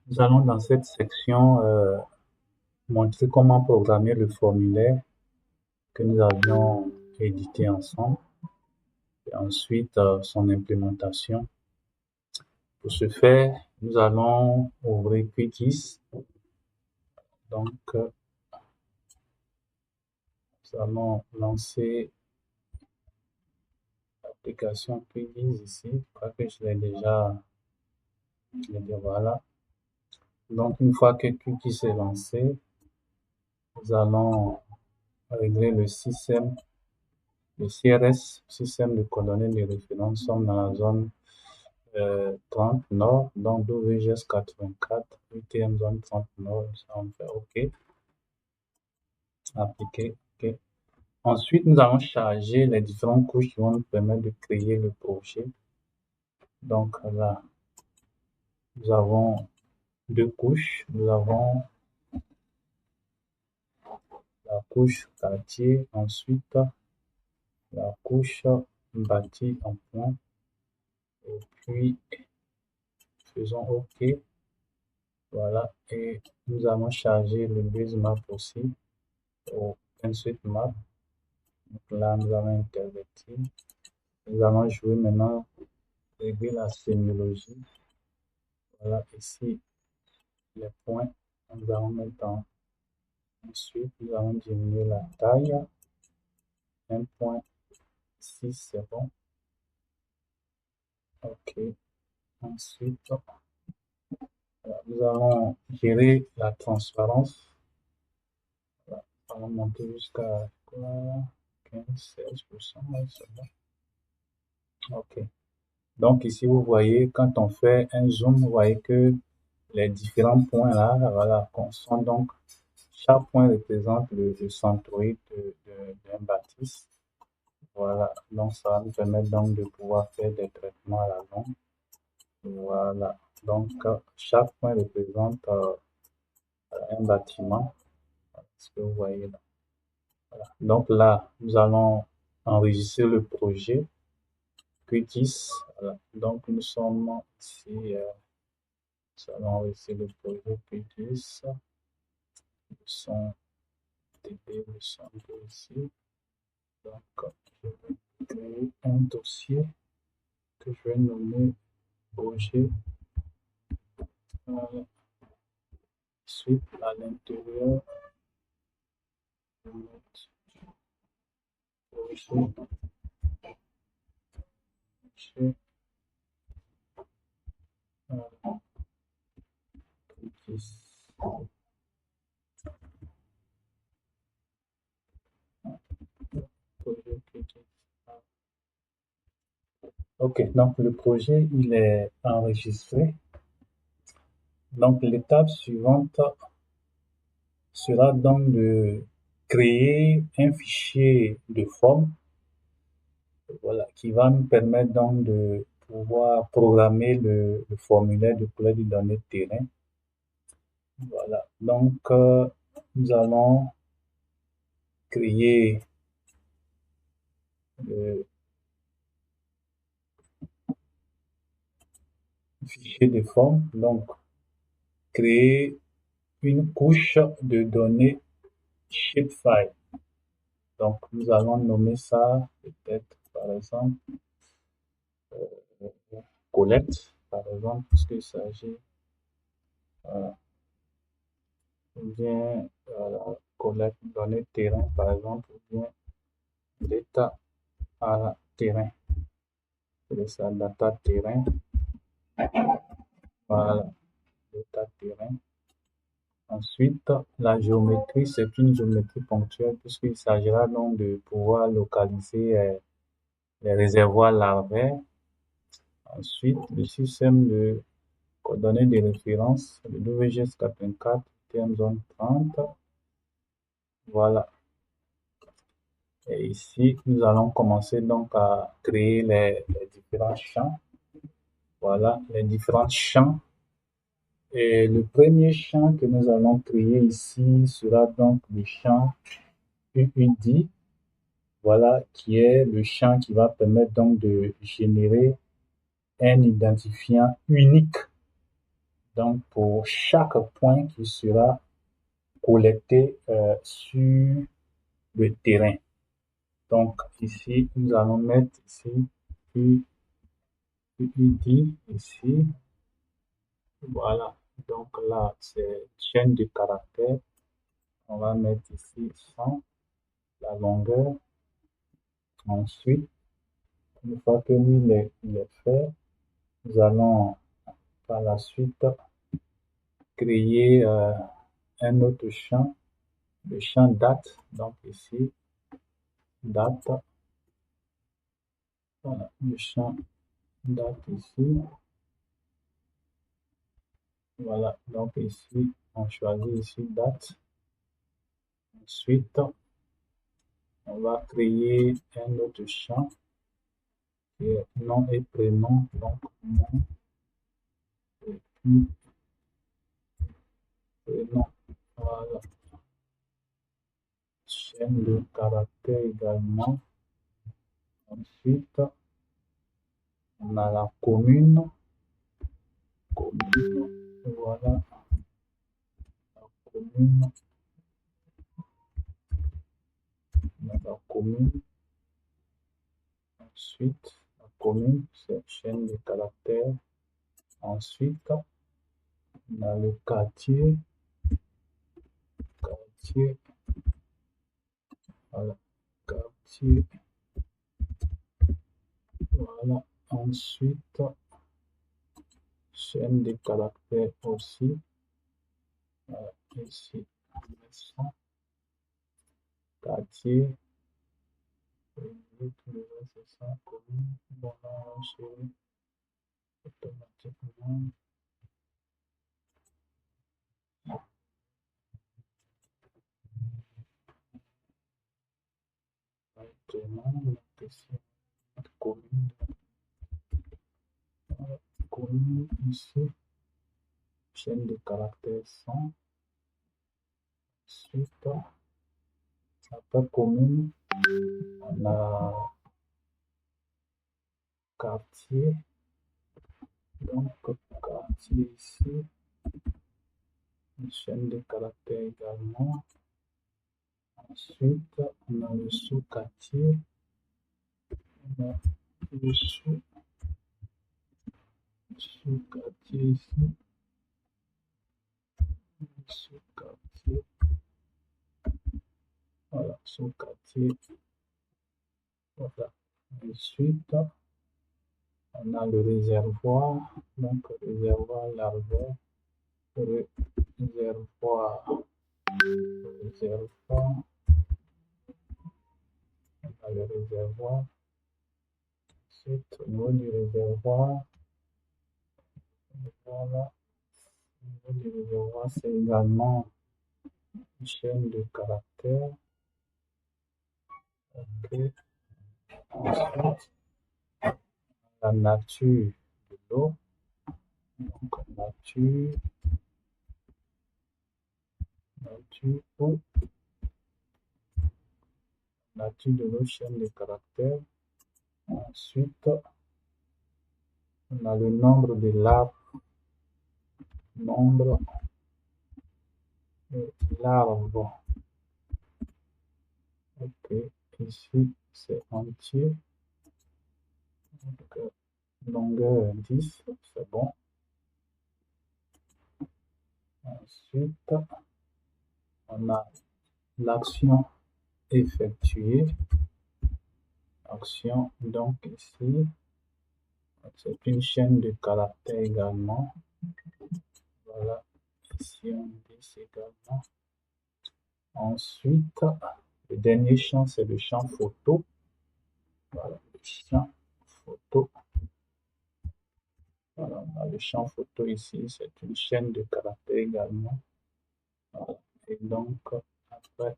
Nous allons dans cette section montrer comment programmer le formulaire que nous avions édité ensemble et ensuite son implémentation. Pour ce faire, nous allons ouvrir Quickis. Donc, nous allons lancer l'application Quickis ici. Je crois que je l'ai déjà. Voilà. Donc, une fois que Quickis est lancé, nous allons régler le système, le CRS, système de coordonnées de référence. Nous sommes dans la zone 30 nord, donc WGS 84, UTM zone 30 nord, ça on fait OK, appliquer, OK. Ensuite, nous allons charger les différentes couches qui vont nous permettre de créer le projet. Donc là, nous avons deux couches. Nous avons la couche quartier, ensuite la couche bâti en point, et puis faisons OK. Voilà, et nous allons charger le base map aussi au OpenStreetMap. Donc là, nous allons intervertir. Nous allons jouer maintenant, régler la sémiologie. Voilà, ici, les points, nous allons mettre en. Ensuite, nous allons diminuer la taille. 1.6, c'est bon. OK. Ensuite, voilà, nous allons gérer la transparence. Voilà, nous allons monter jusqu'à 15-16%. C'est bon. OK. Donc ici, vous voyez, quand on fait un zoom, vous voyez que les différents points là, voilà, sont donc, chaque point représente le centroïde d'un bâtisse. Voilà, donc ça va nous permettre donc de pouvoir faire des traitements à la longue. Voilà, donc chaque point représente un bâtiment, ce que vous voyez là. Voilà. Donc là, nous allons enregistrer le projet Q10. Voilà. Donc nous sommes ici, nous allons enregistrer le projet Q10. Le son DB, le son de ici. Donc je vais créer un dossier que je vais nommer projet. Ensuite, à l'intérieur, je vais mettre projet. Voilà. Ok, donc le projet il est enregistré. Donc l'étape suivante sera donc de créer un fichier de forme, voilà, qui va nous permettre donc de pouvoir programmer le formulaire de collecte de données de terrain. Voilà, donc nous allons créer le fichier de forme, donc créer une couche de données shapefile. Donc nous allons nommer ça peut-être par exemple collecte, par exemple, puisqu'il s'agit ou bien collecte données terrain, par exemple, ou bien l'état à terrain. C'est ça, data terrain. Voilà, l'état terrain. Ensuite, la géométrie, c'est une géométrie ponctuelle puisqu'il s'agira donc de pouvoir localiser les réservoirs larvaires. Ensuite, le système de coordonnées de référence, le WGS 84, terme zone 30. Voilà. Et ici, nous allons commencer donc à créer les différents champs. Voilà, les différents champs. Et le premier champ que nous allons créer ici sera donc le champ UUD. Voilà, qui est le champ qui va permettre donc de générer un identifiant unique Donc, pour chaque point qui sera collecté sur le terrain. Donc, ici, nous allons mettre ici UID ici. Voilà. Donc là, c'est chaîne de caractères. On va mettre ici 100, la longueur. Ensuite, une fois que lui est fait, nous allons par la suite créer un autre champ, le champ date. Donc ici, date. Voilà, le champ date ici. Voilà, donc ici, on choisit ici date. Ensuite, on va créer un autre champ qui est nom et prénom. Donc, nom et puis prénom. Voilà. Chaîne de caractères également. Ensuite, on a la commune. Voilà. La commune. On a la commune. Ensuite, la commune, c'est chaîne de caractères. Ensuite, on a le quartier. Quartier. Voilà. Quartier. Voilà. Ensuite, chaîne de caractères aussi. Voilà. Ici, on met ça. Quartier. C'est ça. Commune. Voilà. Automatiquement. Prénom. Ici, commune. Voilà. Commune ici. Chaîne de caractères 100. Ensuite, après commune, on a quartier. Donc, quartier ici. Une chaîne de caractères également. Ensuite, on a le sous-quartier. On a le sous-quartier ici. Le sous-quartier. Voilà, sous-quartier. Voilà. Ensuite, on a le réservoir. Donc, réservoir larvaire. Réservoir. Réservoir. On a le réservoir. Ensuite, au niveau du réservoir, voilà. Au niveau du réservoir, c'est également une chaîne de caractères. Ok. Ensuite, la nature de l'eau. Donc, nature eau. Nature de l'eau, chaîne de caractères. Ensuite, on a le nombre de larves. Nombre de larves. Ok. Ici, c'est entier. Donc, longueur 10, c'est bon. Ensuite, on a l'action effectuée. Action, donc ici, c'est une chaîne de caractères également. Voilà, ici on dit également. Ensuite, le dernier champ, c'est le champ photo. Voilà, le champ photo. Voilà, on a le champ photo ici, c'est une chaîne de caractères également. Voilà. Et donc, après,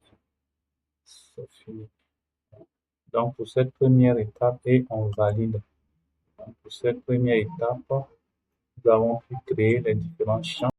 c'est fini. Donc, pour cette première étape, et on valide. Donc, pour cette première étape, nous avons pu créer les différents champs.